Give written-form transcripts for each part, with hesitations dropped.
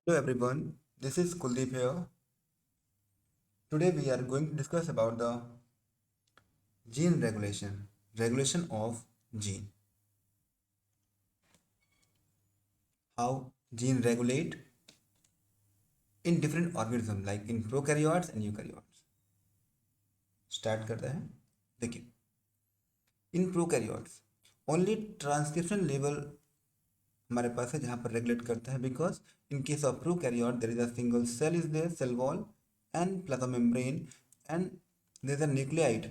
Hello everyone, this is Kuldeep here. Today we are going to discuss about the gene regulation of gene. How gene regulate in different organisms like in prokaryotes and eukaryotes. Start करते हैं. देखिए, in prokaryotes only transcription level हमारे पास है जहाँ पर regulate करता है because in case of prokaryote there is a single cell is there cell wall and plasma membrane and there is a nucleoid.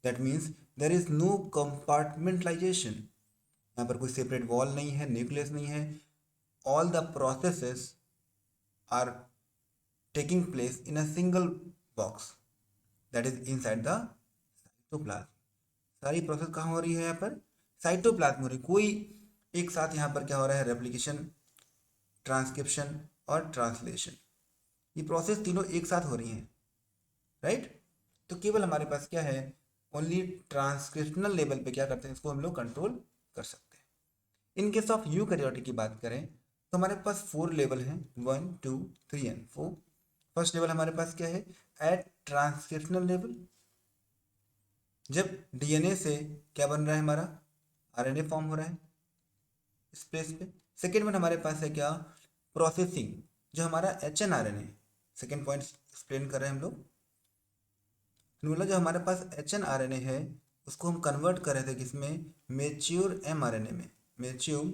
That means there is no compartmentalization. यहाँ पर कोई सेपरेट वॉल नहीं है, nucleus नहीं है. All the processes are taking place in a single box that is inside the cytoplasm. सारी process कहाँ हो रही है? यहाँ पर साइटोप्लाज्म हो रही है. कोई एक साथ यहाँ पर क्या हो रहा है? रेप्लिकेशन, ट्रांसक्रिप्शन और ट्रांसलेशन, ये प्रोसेस तीनों एक साथ हो रही हैं, राइट. तो केवल हमारे पास क्या है? ओनली ट्रांसक्रिप्शनल लेवल पे क्या करते हैं? इसको हम लोग कंट्रोल कर सकते हैं. इन केस ऑफ यूकैरियोटिक की बात करें तो हमारे पास 4 लेवल हैं, 1 2 3 एंड 4. फर्स्ट लेवल हमारे पास क्या है? एट ट्रांसक्रिप्शनल लेवल, जब डीएनए से क्या बन रहा है? हमारा आरएनए फॉर्म हो रहा है इस प्लेस पे. सेकेंड वन हमारे पास है क्या? प्रोसेसिंग, जो हमारा H N R N A. Second point explain कर रहे हैं हम लोग. बोला जो हमारे पास H N R N A है उसको हम कन्वर्ट कर रहे थे किसमें? Mature M R N A में. Mature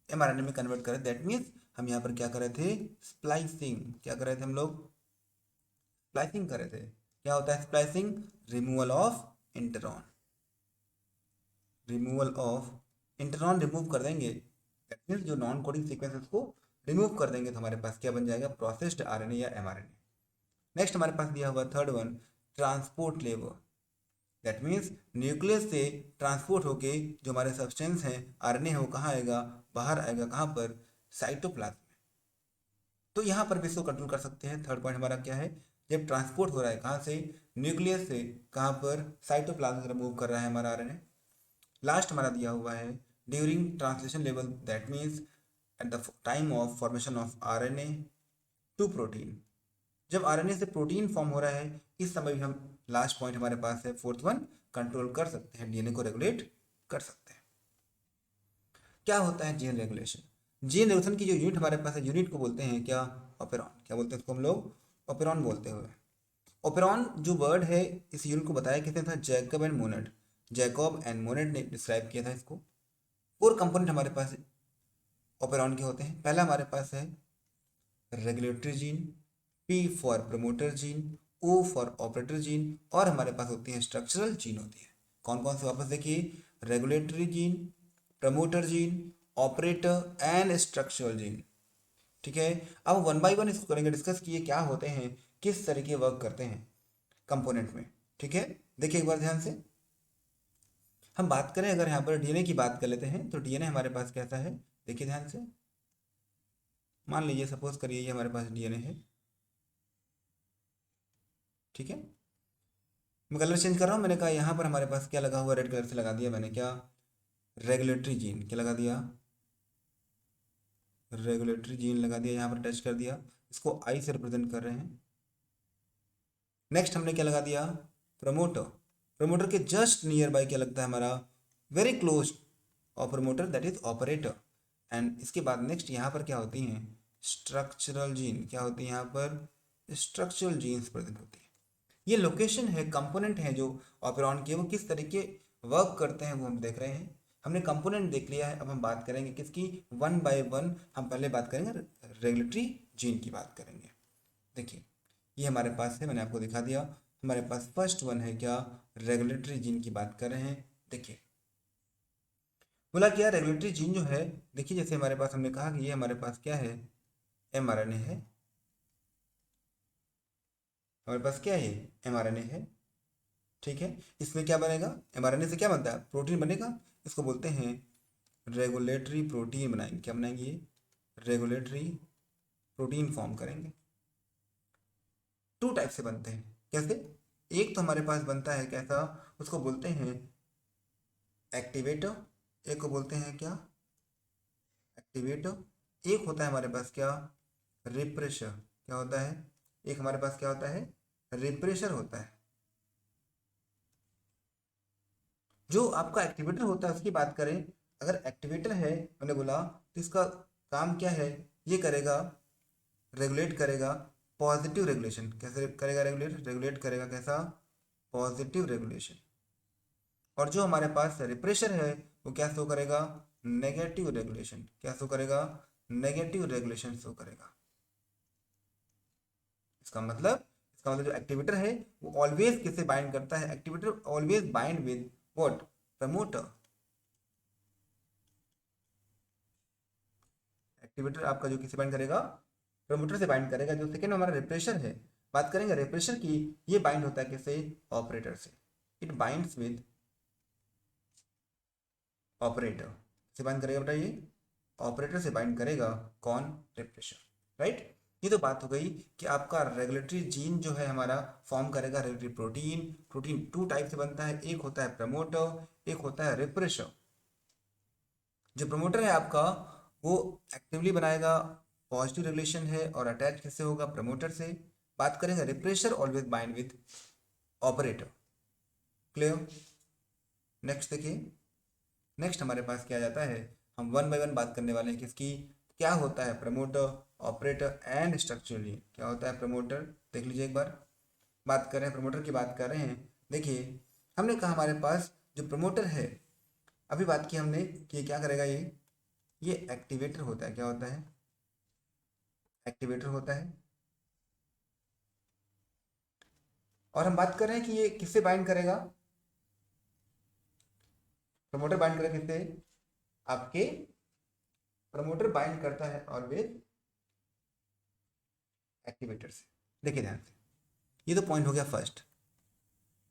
M R N A में कन्वर्ट कर रहे. दैट मीन्स हम यहाँ पर क्या कर रहे थे? स्प्लाइसिंग. क्या कर रहे थे हम लोग? स्प्लाइसिंग कर रहे थे. क्या होता है splicing? Removal of intron. Removal of intron remove कर देंगे. दैट मीन्स जो नॉन कोडिंग सीक्वेंसेस को रिमूव कर देंगे तो हमारे पास क्या बन जाएगा? प्रोसेस्ड आर एन ए या M R N A. Next हमारे पास दिया हुआ third one, transport level. That means nucleus से ट्रांसपोर्ट होके जो हमारे सब्सटेंस हैं आरएनए है वो कहाँ आएगा? बाहर आएगा. कहाँ पर? साइटोप्लाज्म में. तो यहाँ पर भी इसको कंट्रोल कर सकते हैं. थर्ड पॉइंट हमारा क्या है? जब ट्रांसपोर्ट हो रहा है कहाँ से? न्यूक्लियस से. कहाँ पर? साइटोप्लाज्म से मूव कर रहा है हमारा आरएनए. लास्ट हमारा दिया हुआ है during translation level. That means at the time of formation of RNA to protein. जब आरएनए से प्रोटीन फॉर्म हो रहा है इस समय भी हम, लास्ट पॉइंट हमारे पास है फोर्थ वन, कंट्रोल कर सकते हैं, डीएनए को रेगुलेट कर सकते हैं. क्या होता है जीन रेगुलेशन? जीन रेगुलेशन की जो यूनिट हमारे पास है, यूनिट को बोलते हैं क्या? ऑपेरॉन. क्या बोलते हैं इसको हम लोग? ऑपेरॉन बोलते हुए. ओपेरॉन जो वर्ड है इस यूनिट को बताया किसने था? Jacob and Monod. Jacob and Monod ने डिस्क्राइब किया था इसको. 4 कंपोनेंट हमारे पास ओपेरॉन के होते हैं. पहला हमारे पास है regulatory gene, P for promoter gene, O for operator gene, और हमारे पास होती है स्ट्रक्चरल जीन होती है. कौन कौन से? वापस देखिए, regulatory gene, promoter gene, operator and structural gene. ठीक है. अब वन बाय वन इसको करेंगे डिस्कस किए क्या होते हैं, किस तरीके वर्क करते हैं कंपोनेंट में. ठीक है. देखिए एक बार ध्यान से. हम बात करें अगर यहाँ पर डीएनए की बात कर लेते हैं तो डीएनए हमारे पास कैसा है? देखिए ध्यान से. मान लीजिए सपोज करिए ये हमारे पास डीएनए है. ठीक है. मैं कलर चेंज कर रहा हूँ. मैंने कहा यहाँ पर हमारे पास क्या लगा हुआ? रेड कलर से लगा दिया मैंने. क्या? Regulatory gene. क्या लगा दिया? रेगुलेटरी जीन लगा दिया. यहाँ पर टच कर दिया. इसको आई से रिप्रेजेंट कर रहे हैं. नेक्स्ट हमने क्या लगा दिया? प्रमोटर. प्रमोटर के जस्ट नियर बाय क्या लगता है हमारा? वेरी क्लोज और promoter that is operator. And इसके बाद नेक्स्ट यहाँ पर क्या होती हैं? Structural gene. क्या होती है यहाँ पर? स्ट्रक्चरल जीन्स प्रेजेंट होती है. ये लोकेशन है, कंपोनेंट है जो ऑपेरॉन के, वो किस तरीके वर्क करते हैं वो हम देख रहे हैं. हमने कंपोनेंट देख लिया है. अब हम बात करेंगे किसकी? One by one. हम पहले बात करेंगे रेगुलेटरी जीन की बात करेंगे. देखिए ये हमारे पास है, मैंने आपको दिखा दिया. हमारे पास फर्स्ट वन है क्या? रेगुलेटरी जीन की बात कर रहे हैं. देखिए बोला क्या? रेगुलेटरी जीन जो है, देखिए जैसे हमारे पास हमने कहा कि ये हमारे पास क्या है? एमआरएनए है. हमारे पास क्या है? एमआरएनए है. ठीक है. इसमें क्या बनेगा? एमआरएनए से क्या बनता है? प्रोटीन बनेगा. इसको बोलते हैं रेगुलेटरी प्रोटीन बनाएंगे. क्या बनाएंगे? ये रेगुलेटरी प्रोटीन फॉर्म करेंगे. 2 टाइप से बनते हैं. कैसे? एक तो हमारे पास बनता है कैसा? उसको बोलते हैं एक्टिवेटर. एक को बोलते हैं क्या? एक्टिवेटर. एक होता है हमारे पास क्या, रिप्रेशर। क्या होता है, एक हमारे पास क्या होता है, रिप्रेशर होता है। जो आपका एक्टिवेटर होता है उसकी बात करें, अगर एक्टिवेटर है मैंने बोला तो इसका काम क्या है, ये करेगा, रेगुलेट करेगा पॉजिटिव रेगुलेशन। कैसे करेगा, रेगुलेट रेगुलेट करेगा कैसा, पॉजिटिव रेगुलेशन। और जो हमारे पास रिप्रेशर है वो क्या शो करेगा, नेगेटिव रेगुलेशन। क्या शो करेगा, नेगेटिव रेगुलेशन शो करेगा। इसका मतलब जो एक्टिवेटर है वो ऑलवेज किससे बाइंड करता है, activator always bind with what, promoter. Activator आपका जो किससे बाइंड करेगा, प्रमोटर से बाइंड करेगा। जो सेकेंड हमारा रिप्रेशर है, बात करेंगे रिप्रेशर की, ये बाइंड होता है किससे, ऑपरेटर से। It binds with operator. से बाइंड करेगा बेटा ये, ऑपरेटर से बाइंड करेगा कौन, रिप्रेशर। राइट। ये तो बात हो गई कि आपका रेगुलेटरी जीन जो है हमारा फॉर्म करेगा regulatory protein. Protein two type से बनता है, एक होता है प्रमोटर, एक होता है रिप्रेशर। जो प्रमोटर है आपका वो एक्टिवली बनाएगा, पॉजिटिव रेगुलेशन है, और अटैच किससे होगा, प्रमोटर से। बात करेंगे refresher always bind with operator. Clear. Next देखिए, नेक्स्ट हमारे पास क्या आ जाता है, हम वन बाय वन बात करने वाले हैं किसकी, क्या होता है promoter, operator and structural gene. क्या होता है प्रमोटर, देख लीजिए एक बार, बात कर रहे हैं प्रमोटर की, बात कर रहे हैं। देखिए हमने कहा हमारे पास जो प्रमोटर है, अभी बात की हमने कि क्या करेगा ये एक्टिवेटर होता है। क्या होता है, एक्टिवेटर होता है। और हम बात कर रहे हैं कि ये किससे बाइंड करेगा, प्रमोटर बाइंड करेगा किससे, आपके प्रमोटर बाइंड करता है ऑलवेज एक्टिवेटर से। देखिए ध्यान से, ये तो पॉइंट हो गया फर्स्ट।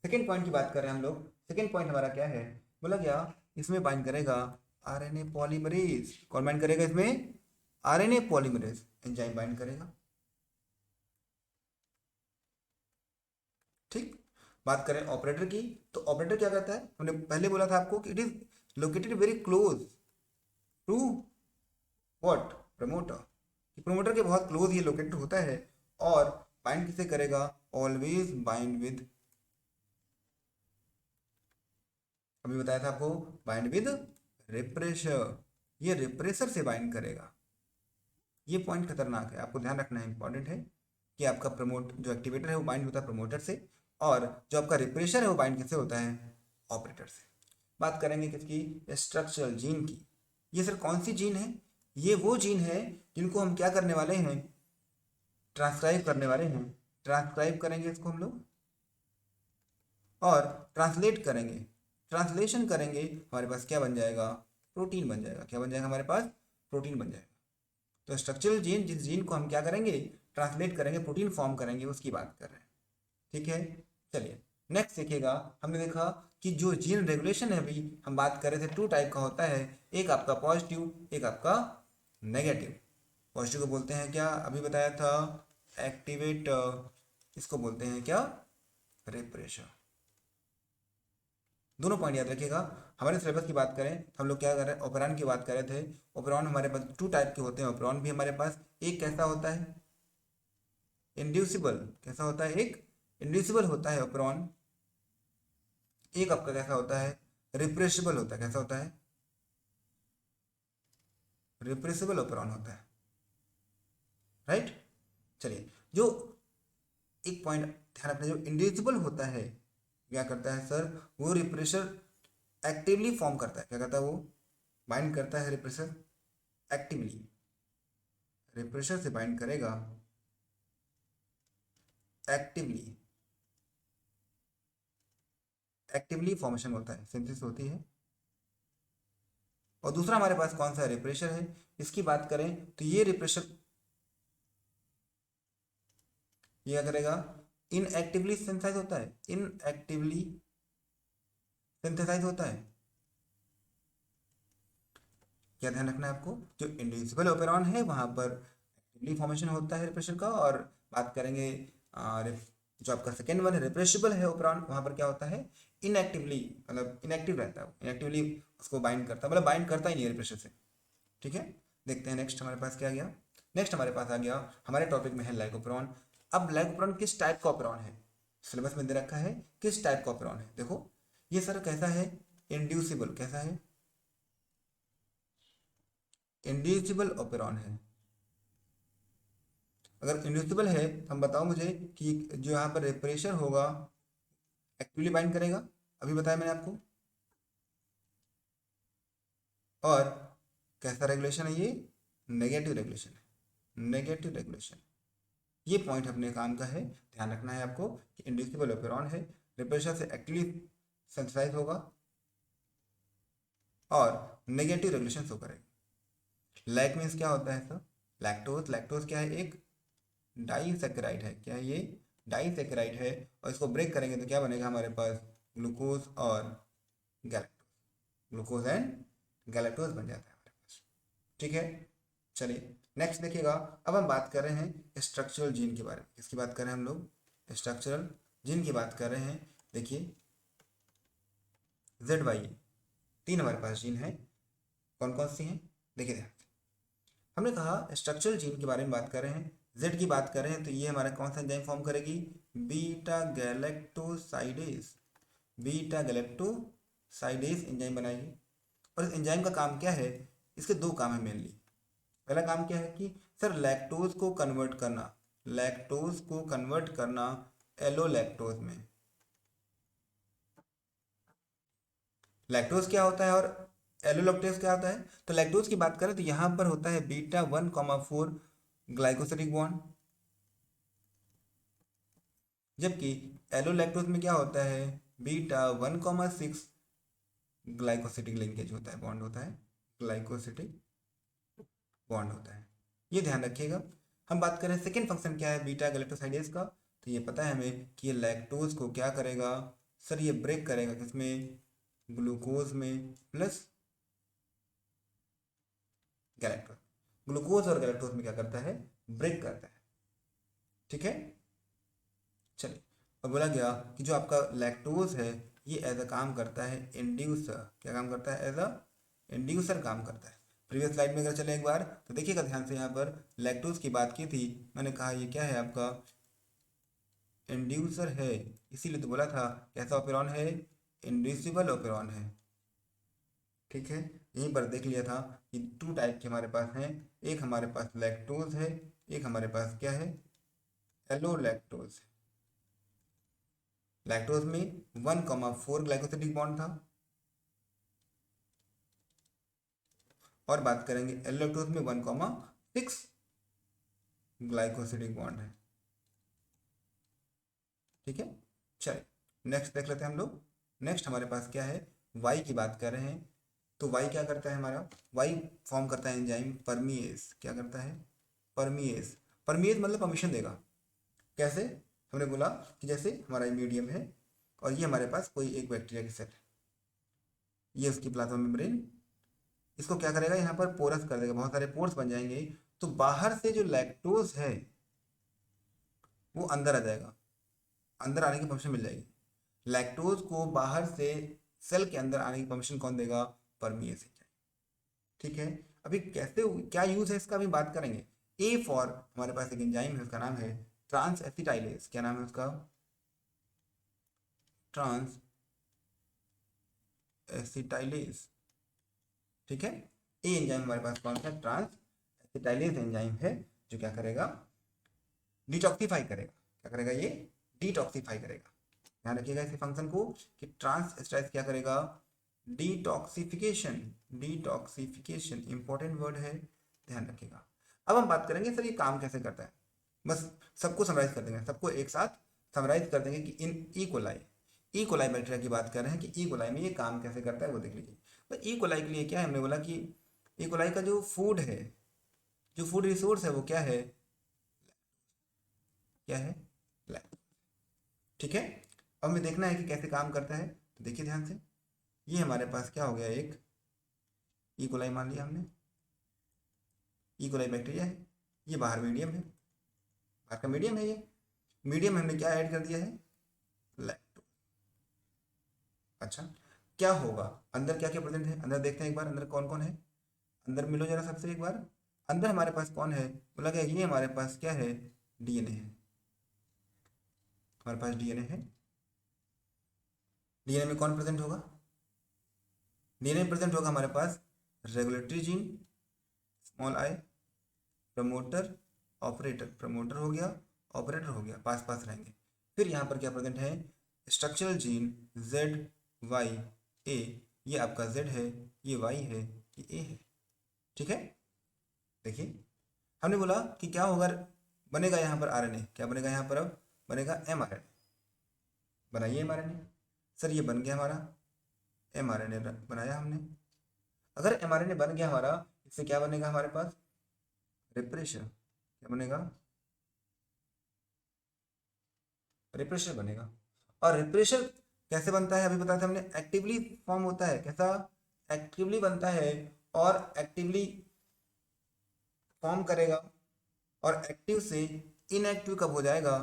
सेकेंड पॉइंट की बात कर रहे हैं हम लोग। सेकेंड पॉइंट हमारा क्या है, बोला क्या, इसमें बाइंड करेगा आरएनए पॉलीमरेज। कौन बाइंड करेगा इसमें, आरएनए पॉलीमरेज एंजाइम बाइंड करेगा। ठीक। बात करें ऑपरेटर की, तो ऑपरेटर क्या करता है, हमने पहले बोला था आपको कि it is located very close to what, promoter. Promoter के बहुत क्लोज ये लोकेटेड होता है। और बाइंड किसे करेगा, ऑलवेज बाइंड विद, अभी बताया था आपको, बाइंड विद रिप्रेशर। ये रिप्रेशर से बाइंड करेगा। ये पॉइंट खतरनाक है, आपको ध्यान रखना है, इंपॉर्टेंट है कि आपका प्रमोट जो एक्टिवेटर है वो बाइंड होता है प्रमोटर से, और जो आपका रिप्रेशर है वो बाइंड किससे होता है, ऑपरेटर से। बात करेंगे किसकी, स्ट्रक्चरल जीन की। ये सर कौन सी जीन है, ये वो जीन है जिनको हम क्या करने वाले हैं, ट्रांसक्राइब करने वाले हैं। ट्रांसक्राइब करेंगे इसको हम लोग, और ट्रांसलेट करेंगे, ट्रांसलेशन करेंगे, हमारे पास क्या बन जाएगा, प्रोटीन बन जाएगा। क्या बन जाएगा हमारे पास, प्रोटीन बन जाएगा। तो स्ट्रक्चरल जीन, जिस जीन को हम क्या करेंगे, ट्रांसलेट करेंगे, प्रोटीन फॉर्म करेंगे, उसकी बात कर रहे हैं। ठीक है। चलिए नेक्स्ट देखिएगा, हमने देखा कि जो जीन रेगुलेशन है, अभी हम बात कर रहे थे, टू टाइप का होता है, एक आपका पॉजिटिव, एक आपका नेगेटिव। पॉजिटिव को बोलते हैं क्या, अभी बताया था, एक्टिवेट। इसको बोलते हैं क्या, रिप्रेशर। दोनों पॉइंट याद रखिएगा। हमारे सिलेबस की बात करें तो हम लोग क्या कर रहे हैं, ओपेरॉन की बात कर रहे थे। ओपेरॉन हमारे पास टू टाइप के होते हैं, ओपेरॉन भी हमारे पास, एक कैसा होता है, इंड्यूसिबल। कैसा होता है, एक इंड्यूसिबल होता है ओपेरॉन। एक आपका कैसा होता है, रिप्रेसिबल होता है। कैसा होता है, रिप्रेसिबल ओपेरॉन होता है। राइट। चलिए, जो एक पॉइंट ध्यान रखना, जो इंड्यूसिबल होता है क्या करता है सर, वो रिप्रेशर एक्टिवली फॉर्म करता है। क्या करता है वो, बाइंड करता है रिप्रेशर एक्टिवली, रिप्रेशर से बाइंड करेगा एक्टिवली। एक्टिवली फॉर्मेशन होता है, सिंथेसिस होती है। और दूसरा हमारे पास कौन सा रिप्रेशर है, इसकी बात करें तो ये रिप्रेशर ये क्या करेगा, इनएक्टिवली सिंथेसाइज होता है, इनएक्टिवली सिंथेसाइज होता है। क्या ध्यान रखना है आपको, जो इंडिविजुअल ओपेरॉन है वहां पर एक्टिवली फॉर्मेशन होता है रिप्रेशर का। और बात करेंगे जो आपका सेकेंड वन है, रिप्रेसिबल है ओपेरॉन, वहां पर क्या होता है, इनएक्टिवली, मतलब इनएक्टिव रहता है, इनएक्टिवली उसको बाइंड करता है, मतलब बाइंड करता ही नहीं है रिप्रेशर से। ठीक है। देखते हैं नेक्स्ट हमारे पास क्या गया। नेक्स्ट हमारे पास आ गया, हमारे टॉपिक में है लाइकोप्रोन। अब लाइकोप्रोन किस टाइप का ऑपेरॉन है, सिलेबस में दे रखा है किस टाइप का ऑपेरॉन है। देखो ये सर कैसा है, इंड्यूसिबल, कैसा है, इंड्यूसिबल ऑपेरॉन है। अगर इंड्यूसिबल है तो हम बताओ मुझे कि जो यहाँ पर प्रेशर होगा एक्टिवली बाइंड करेगा, अभी बताया मैंने आपको। और कैसा रेगुलेशन है ये, नेगेटिव रेगुलेशन है, नेगेटिव रेगुलेशन। ये पॉइंट अपने काम का है, ध्यान रखना है आपको कि इंड्यूसिबल ऑपेरॉन है, प्रेशर से एक्टिवली सेंसिटाइज होगा और नेगेटिव रेगुलेशन शो करेगा। लैक मीन्स क्या होता है सर, लैक्टोज, लैक्टोज क्या है, एक डाइसैकेराइड है, क्या है ये, डाइसैकेराइड है। और इसको ब्रेक करेंगे तो क्या बनेगा हमारे पास, ग्लूकोज और गैलेक्टोज, ग्लूकोज एंड गैलेक्टोज बन जाता है हमारे पास। ठीक है, चलिए नेक्स्ट देखिएगा। अब हम बात कर रहे हैं स्ट्रक्चरल जीन के बारे में। किसकी बात कर रहे हैं हम लोग, स्ट्रक्चरल जीन की बात कर रहे हैं। देखिए जेड वाई, तीन हमारे पास जीन है, कौन कौन सी हैं, देखिए ध्यान से। हमने कहा स्ट्रक्चरल जीन के बारे में बात कर रहे हैं, जेड की बात कर रहे हैं तो ये हमारा कौन सा एंजाइम फॉर्म करेगी, beta galactosidase, beta galactosidase enzyme बनाएगी। और इस एंजाइम का काम क्या है, इसके दो काम है मेनली। पहला काम क्या है कि सर लैक्टोज को कन्वर्ट करना, लैक्टोज को कन्वर्ट करना एलो लैक्टोज में। लैक्टोज क्या होता है और एलो लैक्टोज क्या होता है, तो लैक्टोज की बात करें तो यहाँ पर होता है बीटा 1,4 ग्लाइकोसिडिक बॉन्ड, जबकि एलो लैक्टोज में क्या होता है बीटा 1,6 ग्लाइकोसिडिक लिंकेज होता है, बॉन्ड होता है, ग्लाइकोसिडिक बॉन्ड होता है। ये ध्यान रखिएगा। हम बात करें सेकेंड फंक्शन क्या है बीटा गैलेक्टोसाइडेज का, तो ये पता है हमें कि ये लैक्टोज को क्या करेगा सर, ये ब्रेक करेगा किसमें, ग्लूकोज में प्लस गैलेक्टोज, ग्लूकोज और गैलेक्टोज में क्या करता है, ब्रेक करता है। ठीक है, चलिए। और बोला गया कि जो आपका लैक्टोज है ये एज अ काम करता है इंड्यूसर, क्या काम करता है, एज अ इंड्यूसर काम करता है। प्रीवियस स्लाइड में अगर चले एक बार तो देखिएगा ध्यान से, यहाँ पर लैक्टोज की बात की थी, मैंने कहा ये क्या है आपका इंड्यूसर है, इसीलिए तो बोला था कैसा ऑपेरॉन है, इंड्यूसिबल ऑपेरॉन है। ठीक है, यहीं पर देख लिया था कि टू टाइप के हमारे पास हैं, एक हमारे पास लैक्टोज है, एक हमारे पास क्या है, एलो लैक्टोज। लैक्टोज में 1,4 ग्लाइकोसिडिक बॉन्ड था, और बात करेंगे एलो लैक्टोज में 1,6 ग्लाइकोसिडिक बॉन्ड है। ठीक है, चलिए नेक्स्ट देख लेते हैं हम लोग। नेक्स्ट हमारे पास क्या है, वाई की बात कर रहे हैं। तो वाई क्या करता है हमारा, वाई फॉर्म करता है एंजाइम परमीएस, क्या करता है, परमीएस। परमीएस मतलब परमिशन देगा, कैसे, हमने बोला कि जैसे हमारा मीडियम है और ये हमारे पास कोई एक बैक्टीरिया की सेल है, ये उसकी प्लाज्मा मेम्ब्रेन, इसको क्या करेगा यहाँ पर पोरस कर देगा, बहुत सारे पोर्स बन जाएंगे, तो बाहर से जो लैक्टोज है वो अंदर आ जाएगा, अंदर आने की परमिशन मिल जाएगी। लैक्टोज को बाहर से सेल के अंदर आने की परमिशन कौन देगा, परमीएस एंजाइम। ठीक है, अभी कैसे, क्या यूज है इसका अभी बात करेंगे। ए फॉर हमारे पास एक एंजाइम है, उसका नाम है ट्रांस एसिटाइलेज, क्या नाम है उसका, ट्रांस एसिटाइलेज। ठीक है, ए एंजाइम हमारे पास कौन सा, ट्रांस एसिटाइलेज एंजाइम है, जो क्या करेगा, डिटॉक्सिफाई करेगा, क्या करेगा ये, डिटॉक्सिफाई करेगा। ध्यान रखिएगा इस फंक्शन को कि ट्रांस एसिटाइलेज क्या करेगा, डिटॉक्सिफिकेशन, डिटॉक्सिफिकेशन इंपॉर्टेंट वर्ड है, ध्यान रखिएगा। अब हम बात करेंगे सर ये काम कैसे करता है, बस सबको समराइज कर देंगे, सबको एक साथ समराइज कर देंगे कि इन ई कोलाई बैक्टीरिया की बात कर रहे हैं कि ई कोलाई में ये काम कैसे करता है वो देख लीजिए। तो ई कोलाई के लिए क्या है, हमने बोला कि ई कोलाई का जो फूड है, जो फूड रिसोर्स है वो क्या है, क्या है, लैक्टोज। ठीक है, अब हमें देखना है कि कैसे काम करता है, तो देखिए ध्यान से, ये हमारे पास क्या हो गया, एक ई कोलाई मान लिया हमने, ई कोलाई बैक्टीरिया है, ये बाहर मीडियम है, बाहर का मीडियम है, ये मीडियम में हमने क्या ऐड कर दिया है, लैक्टोज। अच्छा, क्या होगा अंदर, क्या क्या प्रेजेंट है अंदर, देखते हैं एक बार अंदर कौन कौन है, अंदर मिलो जरा सबसे एक बार, अंदर हमारे पास कौन है, बोला गया ये हमारे पास क्या है, डीएनए है, हमारे पास डीएनए है। डीएनए में कौन प्रेजेंट होगा, डीएनए में प्रेजेंट होगा हमारे पास regulatory gene, small i, promoter, operator, promoter हो गया, ऑपरेटर हो गया, पास पास रहेंगे। फिर यहाँ पर क्या प्रेजेंट है, स्ट्रक्चरल जीन जेड वाई ए, ये आपका जेड है, ये वाई है, ये ए है। ठीक है, देखिए हमने बोला कि क्या होगा, बनेगा यहाँ पर आरएनए, क्या बनेगा यहाँ पर, अब बनेगा एमआरएनए। बनाइए एमआरएनए। सर ये बन गया हमारा एमआरएनए, बनाया हमने। अगर एमआरएनए बन गया हमारा, इससे क्या बनेगा हमारे पास, रिप्रेशर, क्या बनेगा, रिप्रेशर बनेगा। और रिप्रेशर कैसे बनता है, अभी बताया था हमने, एक्टिवली फॉर्म होता है, कैसा, एक्टिवली बनता है, और एक्टिवली फॉर्म करेगा, और एक्टिव से इनएक्टिव कब हो जाएगा,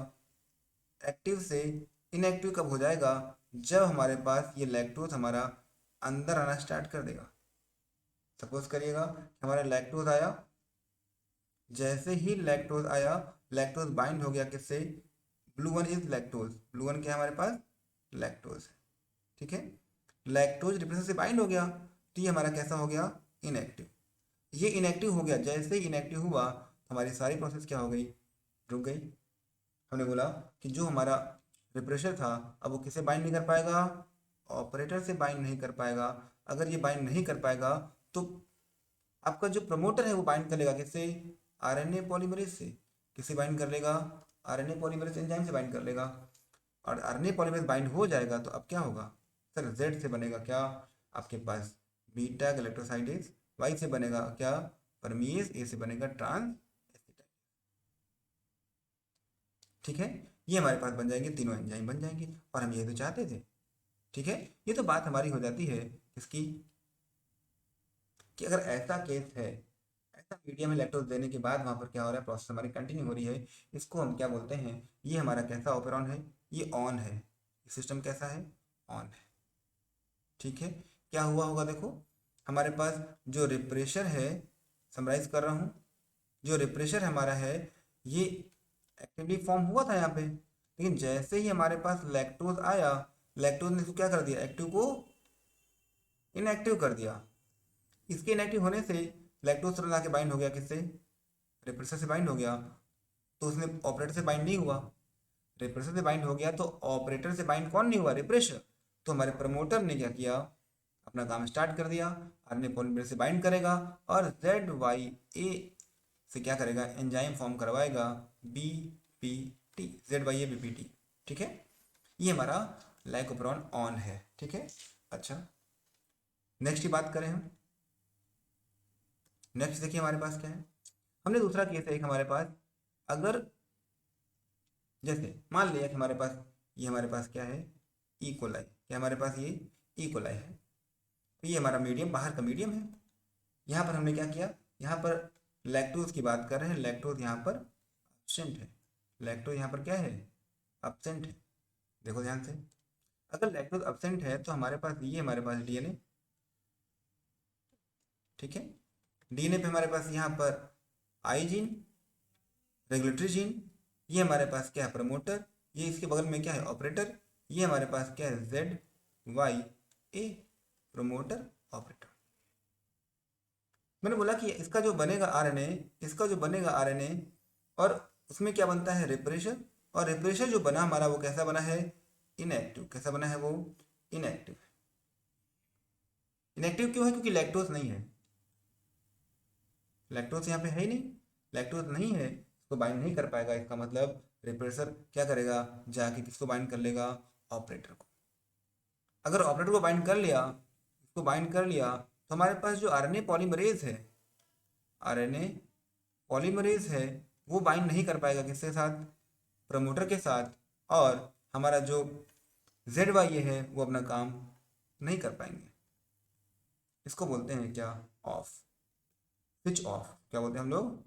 एक्टिव से इनएक्टिव कब हो जाएगा, जब हमारे पास ये लैक्टोज हमारा अंदर आना स्टार्ट कर देगा। सपोज करिएगा हमारा लैक्टोज आया, जैसे ही लैक्टोज आया, लैक्टोज बाइंड हो गया किससे, blue one is lactose, blue one क्या है हमारे पास, लैक्टोज है। ठीक है, लैक्टोज रिप्रेसर से बाइंड हो गया, तो ये हमारा कैसा हो गया, इनएक्टिव। ये इनएक्टिव हो गया, जैसे ही इनएक्टिव हुआ हमारी सारी प्रोसेस क्या हो गई, रुक गई। हमने बोला कि जो हमारा रिप्रेशर था, अब वो किसे बाइंड नहीं कर पाएगा, ऑपरेटर से बाइंड नहीं कर पाएगा। अगर ये बाइंड नहीं कर पाएगा तो आपका जो प्रमोटर है वो बाइंड कर लेगा किससे, आरएनए पॉलीमरेज से। किससे बाइंड कर लेगा, आरएनए पॉलीमरेज एंजाइम से बाइंड कर लेगा। और आरएनए पॉलीमरेज बाइंड हो जाएगा तो अब क्या होगा, सर जेड से बनेगा क्या, आपके पास बीटा गैलेक्टोसाइडेज, वाई से बनेगा क्या, परमीएज, ए से बनेगा ट्रांस। ठीक है, ये हमारे पास बन जाएंगे, तीनों एंजाइम बन जाएंगे, और हम ये तो चाहते थे। ठीक है, ये तो बात हमारी हो जाती है इसकी, कि अगर ऐसा केस है, ऐसा मीडियम में लैक्टोज देने के बाद वहाँ पर क्या हो रहा है, प्रोसेस हमारी कंटिन्यू हो रही है, इसको हम क्या बोलते हैं, ये हमारा कैसा ऑपरेरॉन है, ये ऑन है, सिस्टम कैसा है, ऑन है। ठीक है, क्या हुआ होगा, देखो हमारे पास जो रिप्रेशर है, समराइज कर रहा हूँ, जो रिप्रेशर हमारा है ये एक्टिवली फॉर्म हुआ था यहाँ पे, लेकिन जैसे ही हमारे पास लैक्टोज आया, लैक्टोज ने इसको क्या कर दिया, एक्टिव को इनएक्टिव कर दिया। इसके इनएक्टिव होने से लैक्टोज तुरंत आके बाइंड हो गया किससे, रिप्रेसर से बाइंड हो गया, तो उसने ऑपरेटर से बाइंड नहीं हुआ। रिप्रेसर से बाइंड हो गया तो ऑपरेटर से बाइंड कौन नहीं हुआ, रिप्रेशर। तो हमारे प्रमोटर ने क्या किया, अपना काम स्टार्ट कर दिया, आरएनए पॉलीमरेज से बाइंड करेगा और जेड वाई ए से क्या करेगा, एंजाइम फॉर्म करवाएगा, B P T, Z Y A B P T. ठीक है, ये हमारा लाइकोप्रोन ऑन है। ठीक है, अच्छा नेक्स्ट की बात करें हम, नेक्स्ट देखिए हमारे पास क्या है, हमने दूसरा केस है एक हमारे पास, अगर जैसे मान लिया कि हमारे पास ये हमारे पास क्या है, ई कोलाई, क्या हमारे पास ये ई कोलाई है, तो ये हमारा मीडियम बाहर का मीडियम है। यहाँ पर हमने क्या किया, यहाँ पर लैक्टोज की बात कर रहे हैं, लैक्टोज यहाँ पर एब्सेंट है, लैक्टोज यहाँ पर क्या है, एब्सेंट है। देखो ध्यान से, अगर लैक्टोज एब्सेंट है तो हमारे पास ये हमारे पास डीएनए। ठीक है, डीएनए पे हमारे पास यहाँ पर आई जीन, रेगुलेटरी जीन, ये हमारे पास क्या है, प्रमोटर, ये इसके बगल में क्या है, ऑपरेटर, ये हमारे पास क्या है, जेड वाई ए, प्रमोटर ऑपरेटर। मैंने बोला कि इसका जो बनेगा आरएनए, इसका जो बनेगा आरएनए, और उसमें क्या बनता है, रिप्रेशर, और रिप्रेशर जो बना हमारा वो कैसा बना है, इनएक्टिव। कैसा बना है वो, इनएक्टिव। इनएक्टिव क्यों है, क्योंकि लैक्टोज नहीं है, लैक्टोज यहाँ पे है ही नहीं, लैक्टोज नहीं है, इसको बाइंड नहीं कर पाएगा। इसका मतलब रिप्रेसर क्या करेगा, जाके किसको बाइंड कर लेगा, ऑपरेटर को। अगर ऑपरेटर को बाइंड कर लिया, इसको बाइंड कर लिया, तो हमारे पास जो आरएनए पॉलीमरेज है, आरएनए पॉलीमरेज है, वो बाइंड नहीं कर पाएगा किसके साथ, प्रमोटर के साथ, और हमारा जो जेड वाई है वो अपना काम नहीं कर पाएंगे। इसको बोलते हैं क्या, ऑफ, स्विच ऑफ। क्या बोलते हैं हम लोग,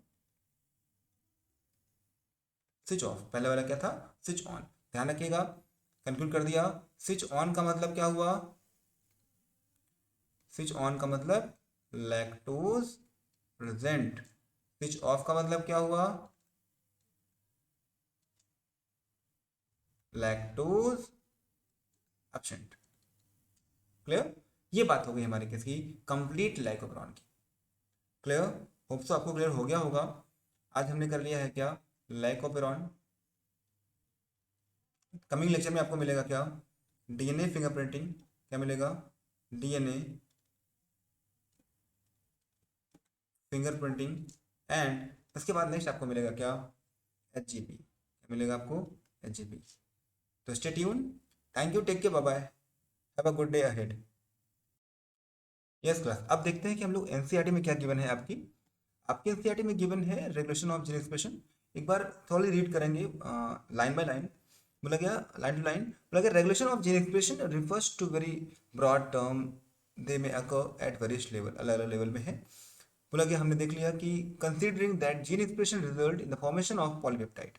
स्विच ऑफ। पहले वाला क्या था, स्विच ऑन। ध्यान रखिएगा, कंक्लूड कर दिया। स्विच ऑन का मतलब क्या हुआ, स्विच ऑन का मतलब लैक्टोज प्रेजेंट स्विच ऑफ का मतलब क्या हुआ? Lactose absent. क्लियर? ये बात हो गई हमारी किसकी? कंप्लीट लाइकोपेरॉन की। क्लियर? होप सो आपको क्लियर हो गया होगा। आज हमने कर लिया है क्या? लाइकोपेरॉन। कमिंग लेक्चर में आपको मिलेगा क्या? DNA fingerprinting. क्या मिलेगा? DNA fingerprinting. एंड उसके बाद नेक्स्ट आपको मिलेगा क्या? एचजीपी। क्या मिलेगा आपको? एचजीपी। तो stay tune. Thank you, take care, bye bye, have a good day ahead. Yes class, अब देखते हैं कि हम लोग एनसीईआरटी में क्या गिवन है आपकी। आपकी एनसीईआरटी में गिवन है रेगुलेशन ऑफ जीन एक्सप्रेशन। एक बार थोड़ी रीड करेंगे लाइन बाय लाइन। बोला गया लाइन टू लाइन, बोला गया regulation of gene expression refers to very broad term, they may occur at various level, अलग अलग लेवल में है। बोला गया हमने देख लिया कि considering that gene expression result in the formation of polypeptide,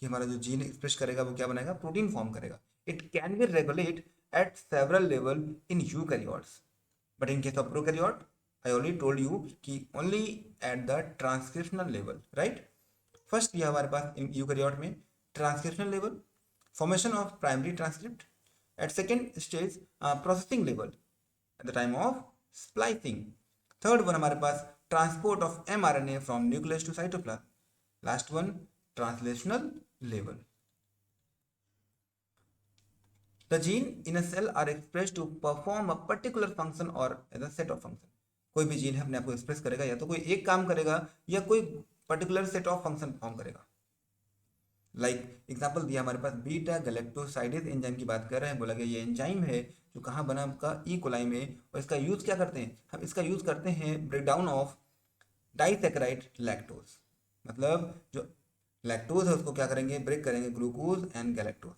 कि हमारा जो जीन एक्सप्रेस करेगा वो क्या बनाएगा? प्रोटीन फॉर्म करेगा। It can be regulate at several level in eukaryotes, but in case of prokaryote I already told you कि only at the transcriptional level, right? First ये हमारे पास इन यूकैरियोट में transcriptional level, formation of primary transcript, at second stage processing level at the time of splicing. Third one हमारे पास transport of mRNA from nucleus to cytoplasm. Last one translational level. The gene in a cell are expressed to perform a particular function or as a set of function. कोई भी gene है अपने आप को express करेगा, या तो कोई एक काम करेगा या कोई particular set of function perform करेगा। एग्जाम्पल दिया हमारे पास बीटा गैलेक्टोसाइडेज एंजाइम की बात कर रहे हैं। बोला गया ये एंजाइम है जो कहाँ बना आपका? ई कोलाई में। और इसका यूज क्या करते हैं? हम इसका यूज करते हैं ब्रेकडाउन ऑफ डाइसैकेराइड लैक्टोज। मतलब जो लैक्टोज है उसको क्या करेंगे? ब्रेक करेंगे glucose and galactose.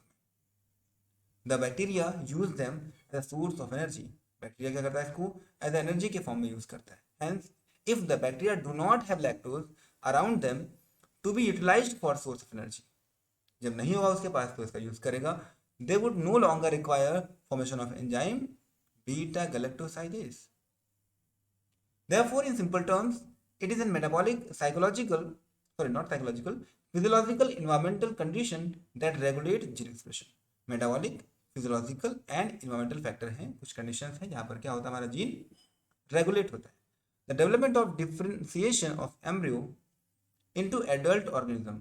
The bacteria use them as a source of energy. Bacteria क्या करता है? इसको एज एनर्जी के फॉर्म में यूज करता है। Hence if the bacteria do not have lactose around them to be utilized for source of energy, जब नहीं होगा उसके पास तो इसका यूज करेगा। They would no longer require formation of enzyme beta galactosidase. Therefore in simple terms it is an metabolic psychological, sorry not psychological, physiological environmental condition that regulate gene expression. Metabolic, physiological and environmental factor हैं, कुछ conditions हैं जहां पर क्या होता है? हमारा gene regulate होता है। The development of differentiation of embryo into adult organism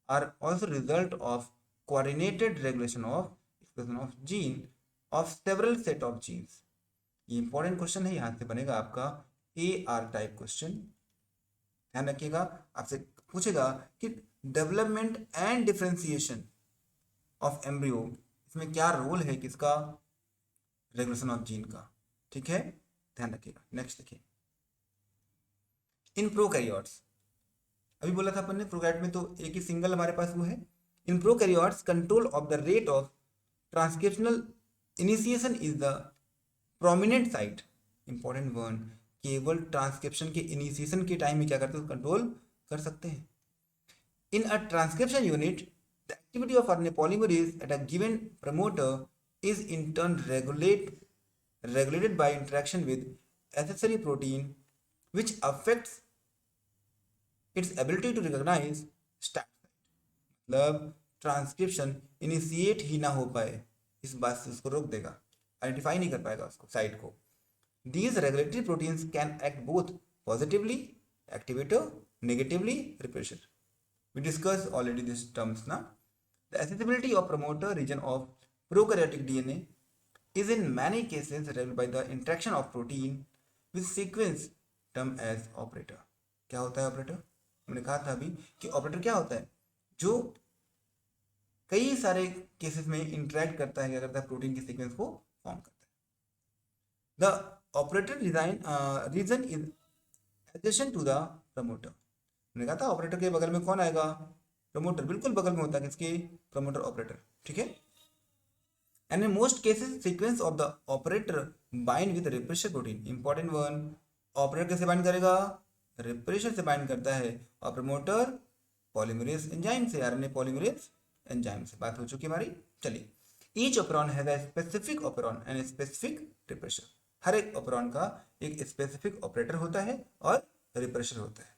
are also result of coordinated regulation of expression of gene of several set of genes. ये इंपॉर्टेंट क्वेश्चन है, यहाँ से बनेगा आपका AR टाइप क्वेश्चन। ध्यान रखिएगा, आपसे पूछेगा कि development and differentiation of embryo, इसमें क्या रोल है किसका? रेगुलेशन ऑफ जीन का। ठीक है, ध्यान रखिएगा। नेक्स्ट देखिए, इन प्रोकैरियोट्स, अभी बोला था अपन ने प्रोकैरियोट में तो एक ही सिंगल हमारे पास वो है। In prokaryotes control of the rate of transcriptional initiation is the prominent site. Important word, केवल ट्रांसक्रिप्शन के इनिशिएशन के टाइम में क्या करते हैं? कंट्रोल कर सकते हैं। In a transcription unit the activity of RNA polymerase at a given promoter is in turn regulated by interaction with accessory protein which affects its ability to recognize start site। मतलब transcription initiate ही ना हो पाए, इस बात से उसको रोक देगा, आइडेंटिफाई नहीं कर पाएगा उसको, साइट को। These regulatory proteins can act both positively, activator, negatively, repressor. We discussed already these terms now. The accessibility of promoter region of prokaryotic DNA is in many cases regulated by the interaction of protein with sequence termed as operator. क्या होता है operator? हमने कहा था अभी कि operator क्या होता है? जो कई सारे केसेस में इंटरेक्ट करता है, क्या करता है? प्रोटीन के सीक्वेंस को फॉर्म करता है। The operator region is adjacent to the promoter. हमने कहा था ऑपरेटर के बगल में कौन आएगा? प्रमोटर। बिल्कुल बगल में होता है किसके? Promoter, operator. ठीक है, and in most cases sequence of the operator bind with repressor protein. Important one, operator कैसे बाइंड करेगा? रिप्रेशर से बाइंड करता है, और प्रमोटर पॉलीमरेज एंजाइम से, आरएनए पॉलीमरेज एंजाइम से। बात हो चुकी हमारी। चलिए, each operon has a specific operon and specific repressor. हर एक ऑपरॉन का एक स्पेसिफिक ऑपरेटर होता है और रिप्रेशर होता है।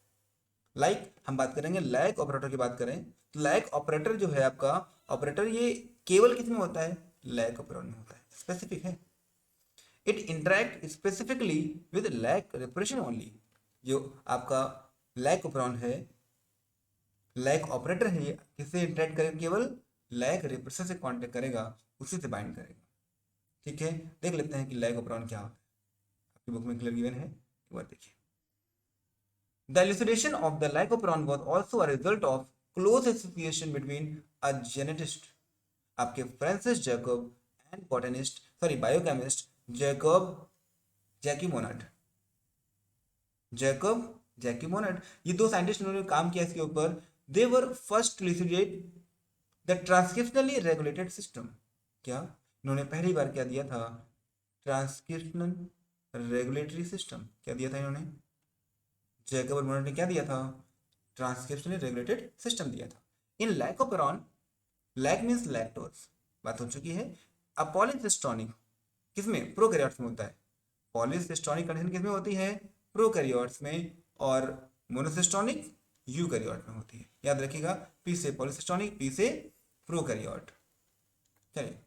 लाइक हम बात करेंगे लैक ऑपरेटर की बात करें तो लैक ऑपरेटर जो है आपका ऑपरेटर ये केवल किस में होता है, लैक ऑपरेटर में होता है, स्पेसिफिक है। It interact specifically with lac repression only. जो आपका लैक ऑपरेशन है, लैक ऑपरेटर है, ये किससे इंटरेक्ट करेगा, केवल लैक रिप्रेशन से कांटेक्ट करेगा, उसी से बाइंड करेगा। ठीक है, देख लेते हैं कि लैक ऑपरेशन क्या होता है, आपकी बुक में क्लियर गिवन है, एक बार देखिए। The elucidation of the lycopron was also a result of close association between a geneticist, आपके Francis Jacob, and botanist sorry biochemist Jacob Jacques Monod, Jacob Jacques Monod, ये दो साइंटिस्ट उन्होंने काम किया इसके ऊपर। They were first to elucidate the transcriptionally regulated system. क्या इन्होंने पहली बार क्या दिया था, ट्रांसक्रिप्शनल रेगुलेटरी सिस्टम, क्या दिया था इन्होंने, जैकब और मोनट ने क्या दिया था, ट्रांसक्रिप्शनली रेगुलेटेड सिस्टम दिया था। इन लाइकोपेरॉन, लैक मीन्स लैक्टोज, बात हो चुकी है। अब पॉलीसिस्टोनिक किसमें, प्रोकैरियोट्स में होता है। पॉलीसिस्टोनिक कंडीशन किसमें होती है, प्रोकैरियोट्स में, और मोनोसिस्टोनिक यूकैरियोट में होती है। याद रखिएगा, पी से पॉलीसिस्टोनिक, पी से प्रोकैरियोट। चलिए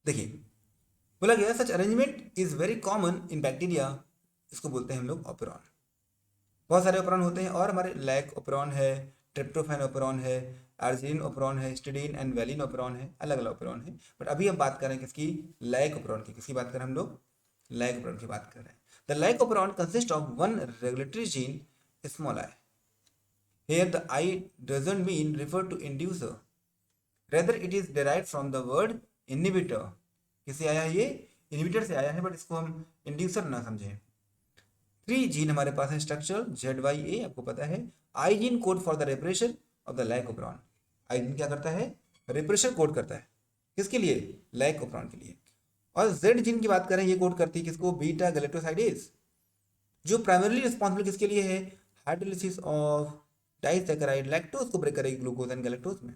देखिए, बोला गया सच arrangement is very common in bacteria, इसको बोलते हैं हम लोग ऑपेरॉन। बहुत सारे ऑपेरॉन होते हैं, और हमारे लैक ऑपेरॉन है, ट्रिप्टोफैन ऑपेरॉन है, आर्जिनिन ऑपेरॉन है, हिस्टिडीन एंड वैलिन ऑपेरॉन है, अलग अलग ऑपेरॉन है। बट अभी हम बात कर रहे हैं किसकी, लैक ऑपेरॉन की। किसकी बात कर रहे हैं हम लोग, लैक ऑपेरॉन की बात कर रहे हैं। The lac operon consist of one regulatory gene, small i. Here the i doesn't mean refer to inducer, rather it is derived from the word inhibitor. किससे आया है ये, इनहिबिटर से आया है, बट इसको हम इंड्यूसर ना समझें। 3 जीन हमारे पास है स्ट्रक्चर, ZYA आपको पता है। I gene code for the repression of the lac operon. I gene क्या करता है, रिप्रेशन कोड करता है, किसके लिए, लैक ऑपेरॉन के लिए। और जेड जीन की बात करें, ये कोड करती है किसको, बीटा गैलेक्टोसाइडेज, जो प्राइमरली रिस्पॉन्सिबल किसके लिए है, हाइड्रोलिसिस ऑफ डाइसैकेराइड लैक्टोज को ब्रेक करेगी ग्लूकोज एंड गैलेक्टोज में,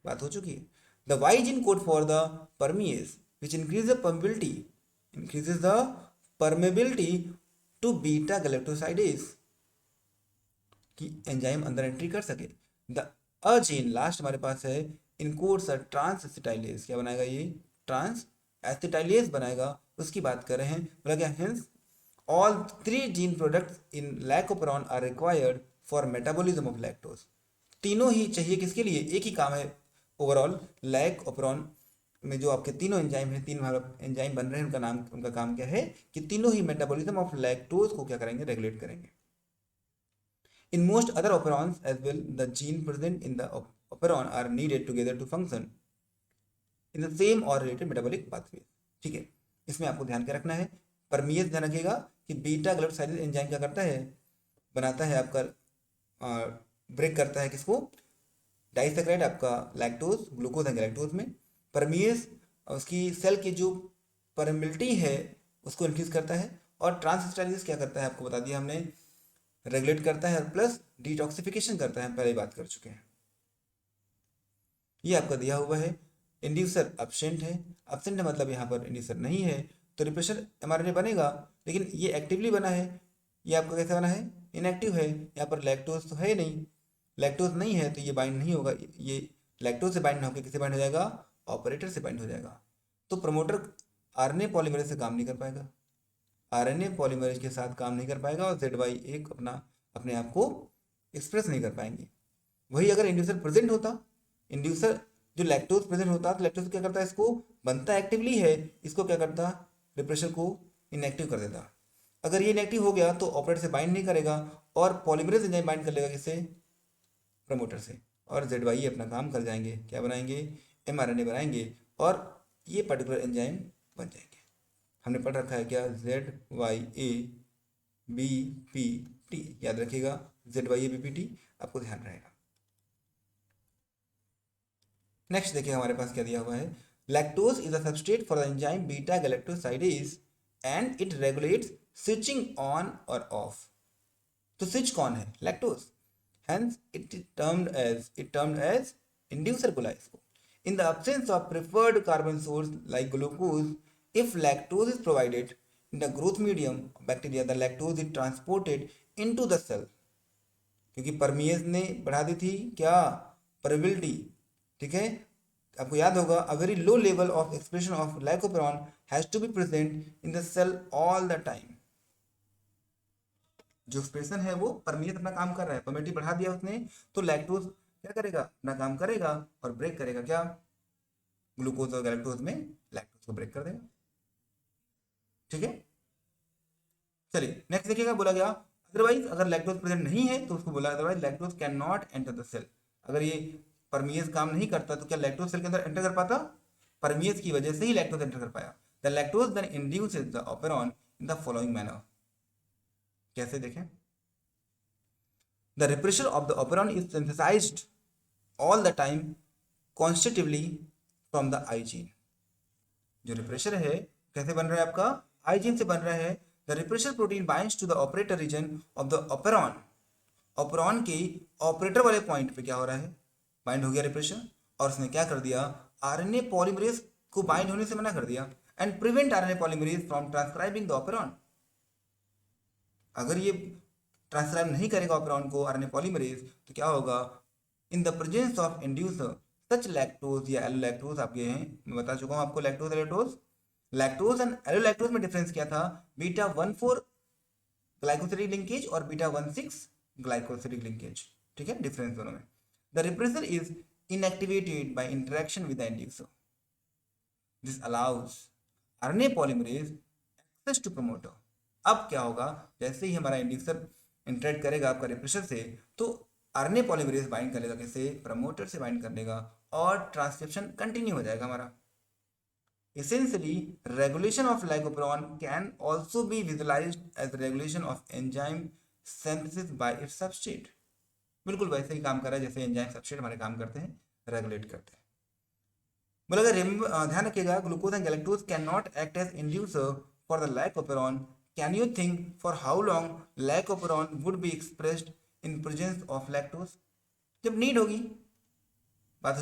बात हो चुकी है। The y gene code for the permease which increase the permeability, increases the permeability to beta galactosidase, कि एंजाइम अंदर एंट्री कर सके। द अ जीन लास्ट हमारे पास है, इनकोड्स ट्रांस एसिटाइलेज, क्या बनाएगा ये, ट्रांस एसिटाइलेज बनाएगा, उसकी बात कर रहे हैं। बोला क्या, hence all 3 gene products in lac operon are required for metabolism of lactose. तीनों ही चाहिए किसके लिए, एक ही काम है ओवरऑल, लैकोपेरॉन में जो आपके तीनों एंजाइम हैं, 3 एंजाइम बन रहे हैं, उनका नाम, उनका काम क्या है, कि तीनों ही मेटाबॉलिज्म ऑफ लैक्टोज को क्या करेंगे, रेगुलेट करेंगे। In most other operons as well, the gene present in the operon are needed together to function in the same or related metabolic pathway. ठीक है, इसमें आपको ध्यान क्या रखना है, परमिएज ध्यान रखिएगा कि बीटा गैलेक्टोसाइडेज एंजाइम क्या करता है, बनाता है आपका, ब्रेक करता है किसको, डाइसैकेराइड आपका लैक्टोज, ग्लूकोज एंड गैलेक्टोज में। परमिएज उसकी सेल की जो परमिबिलिटी है उसको इंक्रीज करता है, और ट्रांसएसिटाइलेज क्या करता है, आपको बता दिया हमने, रेगुलेट करता है, प्लस डिटॉक्सिफिकेशन करता है, पहले बात कर चुके हैं। ये आपका दिया हुआ है। इंड्यूसर एब्सेंट है, एब्सेंट है मतलब यहाँ पर इंड्यूसर नहीं है, तो रिप्रेशर mRNA बनेगा, लेकिन ये एक्टिवली बना है, ये आपका कैसे बना है, इनएक्टिव है। यहाँ पर लैक्टोज तो है नहीं, लैक्टोज नहीं है तो ये बाइंड नहीं होगा, ये लैक्टोज से बाइंड ना होकर किससे बाइंड हो जाएगा, ऑपरेटर से बाइंड हो जाएगा। तो प्रमोटर RNA पॉलीमरेज से काम नहीं कर पाएगा, RNA पॉलीमरेज के साथ काम नहीं कर पाएगा, और ZY एक अपने आप को एक्सप्रेस नहीं कर पाएंगे। वही अगर इंड्यूसर प्रेजेंट होता, इंड्यूसर जो लैक्टोज प्रेजेंट होता, तो लैक्टोज क्या करता है, इसको बनता एक्टिवली है, इसको क्या करता, रिप्रेशर को इनएक्टिव कर देता। अगर ये इनएक्टिव हो गया तो ऑपरेटर से बाइंड नहीं करेगा, और पॉलीमरेज एंजाइम बाइंड कर लेगा किससे, प्रमोटर से, और ZY अपना काम कर जाएंगे, क्या बनाएंगे, mRNA बनाएंगे, और ये पर्टिकुलर एंजाइम बन जाएंगे। हमने पढ़ रखा है क्या, ZYABPT, याद रखिएगा, ZYABPT आपको ध्यान रहेगा। नेक्स्ट देखिए हमारे पास क्या दिया हुआ है, lactose is a substrate for the enzyme beta galactosidase and it regulates switching on और ऑफ। तो स्विच कौन है, lactose, hence it termed as inducer बोला इसको। In the absence of preferred carbon source like glucose, if lactose is provided in the growth medium of bacteria, the lactose is transported into the cell क्योंकि परमिएज ने बढ़ा दी थी क्या, permeability. ठीक है, आपको याद होगा a very low level of expression of lac operon has to be present in the cell all the time. जो एक्सप्रेशन है वो परमिएज अपना काम कर रहा है, परमिबिलिटी बढ़ा दिया उसने, तो लैक्टोज क्या करेगा, अपना काम करेगा और ब्रेक करेगा क्या, ग्लूकोज और गैलेक्टोज में लैक्टोज को ब्रेक कर देगा। ठीक है, चलिए नेक्स्ट देखिएगा, बोला गया अदरवाइज अगर लैक्टोज प्रेजेंट नहीं है तो उसको बोला otherwise lactose can not enter the cell. अगर ये परमिएज काम नहीं करता तो क्या लैक्टोज सेल के अंदर एंटर कर पाता, परमिएज की वजह से ही लैक्टोज एंटर कर पाया। The lactose then induces the operon in the following manner. कैसे देखें, the repressor of the operon is synthesized all the time constitutively from the i gene. जो रिप्रेशर है कैसे बन रहा है आपका, आई जीन से बन रहा है। The repressor protein binds to the operator region of the operon. Operon के ऑपरेटर वाले पॉइंट पे क्या हो रहा है, बाइंड हो गया रिप्रेशर, और उसने क्या कर दिया, आरएनए पॉलीमरेज को बाइंड होने से मना कर दिया and prevent RNA polymerase from transcribing the operon. अगर ये ट्रांसक्राइब नहीं करेगा ऑपेरॉन को आरएनए पॉलीमरेज तो क्या होगा, in the presence of inducer such lactose या एलोलैक्टोज आपके हैं, मैं बता चुका हूं आपको lactose allolactose. Lactose and allolactose में डिफरेंस क्या था, बीटा 1,4 ग्लाइकोसिडिक लिंकेज और बीटा 1,6 ग्लाइकोसिडिक लिंकेज। ठीक है, डिफरेंस दोनों में। The repressor is inactivated by interaction with the inducer, this allows RNA polymerase access to promoter. अब क्या होगा, जैसे ही हमारा इंड्यूसर इंटरेक्ट करेगा आपका रिप्रेसर से तो आरएनए पॉलीमरेज बाइंड कर लेगा, किससे, प्रमोटर से बाइंड कर लेगा और ट्रांसक्रिप्शन कंटिन्यू हो जाएगा हमारा। Essentially, regulation of glycoperon can also be visualized as regulation of enzyme synthesis by its substrate। बिल्कुल वैसे ही काम कर रहा है जैसे एंजाइम सबस्ट्रेट हमारे काम करते हैं, रेगुलेट करते हैं। बोला अगर ध्यान रखिएगा, glucose and galactose can not act as inducer for the lac operon. Can you think for how long lac operon would be expressed in presence of lactose. जब नीड होगी, बात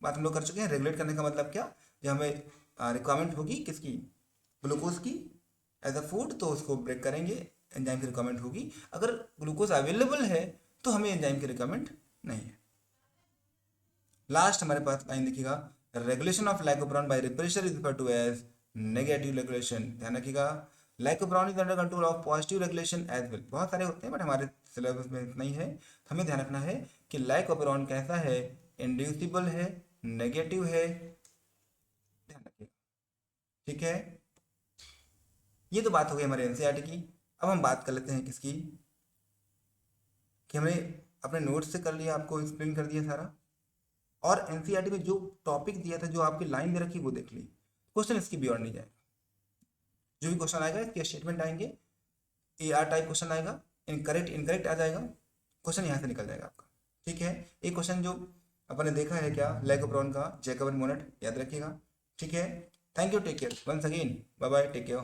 हम लोग कर चुके हैं। रेगुलेट करने का मतलब क्या, जब हमें रिक्वायरमेंट होगी किसकी, ग्लूकोज की एज अ फूड, तो उसको ब्रेक करेंगे, एंजाइम की रिक्वायरमेंट होगी। अगर ग्लूकोज अवेलेबल है तो हमें एंजाइम की रिक्वायरमेंट नहीं है। लास्ट हमारे पास लाइन देखिएगा, regulation of lac operon by repressor is referred to as negative regulation. ध्यान रखिएगा, lac operon is under control of positive regulation as well. बहुत सारे होते हैं बट हमारे सिलेबस में इतना ही है। हमें ध्यान रखना है कि लाइकोपेरॉन कैसा है, इंड्यूसिबल है, नेगेटिव है, ध्यान रखिएगा। ठीक है, ये तो बात हो गई हमारे एनसीईआरटी की। अब हम बात कर लेते हैं किसकी, कि हमने अपने नोट्स से कर लिया, आपको एक्सप्लेन कर दिया सारा, और एनसीईआरटी में जो टॉपिक दिया था, जो आपकी लाइन दे रखी वो देख ली। क्वेश्चन इसकी बियॉन्ड नहीं जाएगा, जो भी क्वेश्चन आएगा इसके स्टेटमेंट आएंगे, AR टाइप क्वेश्चन आएगा, इनकरेक्ट आ जाएगा, क्वेश्चन यहाँ से निकल जाएगा आपका। ठीक है, एक क्वेश्चन जो अपन ने देखा है क्या, लाइकोपेरॉन का जैकब एंड मोनेट, याद रखिएगा। ठीक है, thank you, take care once again, bye bye, take care.